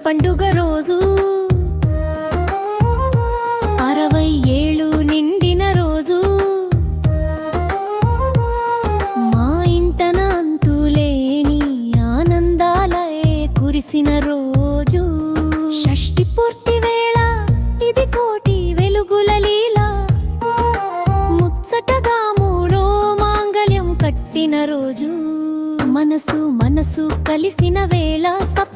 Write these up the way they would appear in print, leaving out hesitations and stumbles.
పండుగ రోజు 60 ఏళ్ళు నిండిన రోజు మా ఇంటన అంతులేని ఆనందాలే కురిసిన రోజు షష్ఠి పూర్తి వేళ ఇది కోటి వెలుగుల లీల ముచ్చటగా మూడో మాంగళ్యం కట్టిన రోజు మనసు మనసు కలిసిన వేళ సప్త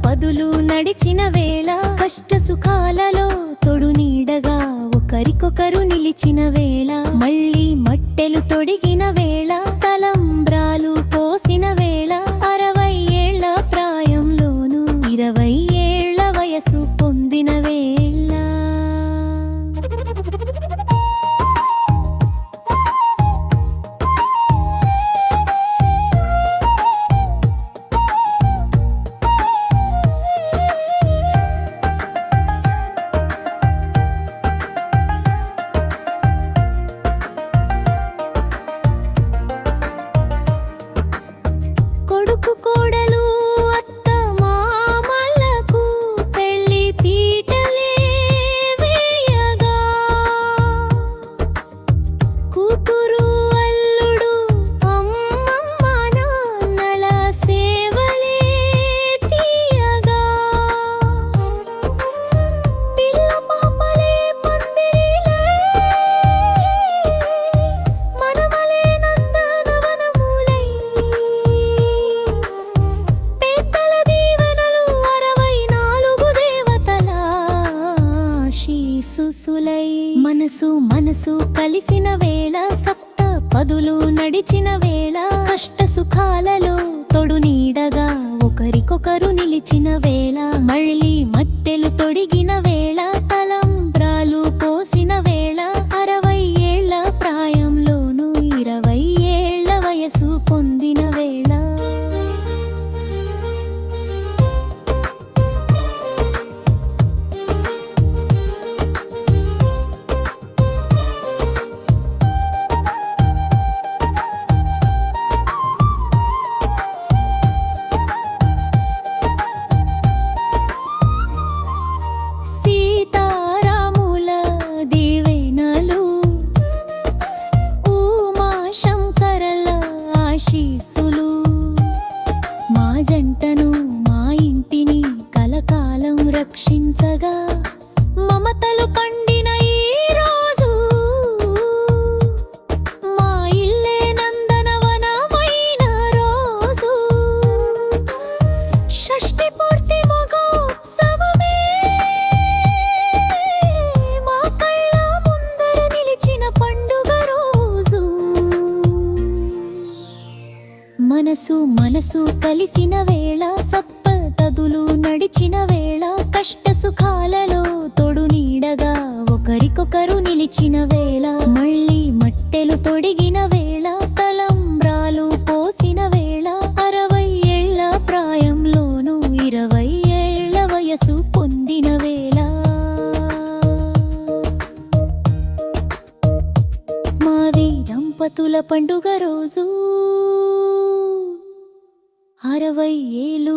పదులు నడిచిన వేళ కష్ట సుఖాలలో తొడు నీడగా ఒకరికొకరు నిలిచిన వేళ మళ్ళీ మట్టెలు తొడిగిన వేళ తలంబ్రాలు పోసిన వేళ 60 ఏళ్ల ప్రాయంలోను 20 ఏళ్ల వయసు పొందిన వేళ కొడుకు కోడలు అత్త మామలకు పెళ్లి పీటలే వేయగా కూతురు అల్లుడు అమ్మమ్మ నాన్నల సేవలే తీయగా పిల్ల పాపలే పందిరిలే మనమలే నందనవనములై పెద్దల దీవెనలు 64 దేవతల ఆశీస్సులై మనసు మనసు కలిసిన వేళ సప్త పదులు నడిచిన వేళ కష్ట సుఖాలలో తొడు నీడగా ఒకరికొకరు నిలిచిన వేళ మళ్ళీ మట్టెలు తొడిగిన వేళ తలంబ్రాలు పోసిన వేళ 60 ఏళ్ల ప్రాయంలోను 20 ఏళ్ల వయసు పొందిన వేళ సీతారాముల దీవెనలు ఉమా శంకరల ఆశీస్సులు మా జంటను మా ఇంటిని కలకాలం రక్షించగా మమతలు పండిన ఈ రోజు మా ఇల్లే నందనవనమైన రోజు షష్ఠి పూర్తి మగోత్సవమే మా కళ్ళ ముందర నిలిచిన పండుగ రోజు మనసు మనసు కలిసిన వేళ సప్త తదులు నడిచిన వేళ కష్ట సుఖాలలో తొడు నీడగా ఒకరికొకరు నిలిచిన వేళ మళ్ళీ మట్టెలు తొడిగిన వేళ తలంబ్రాలు పోసిన వేళ 60 ఏళ్ల ప్రాయంలోను 20 ఏళ్ల వయసు పొందిన వేళ మాది దంపతుల పండుగ రోజు 60 ఏళ్ళు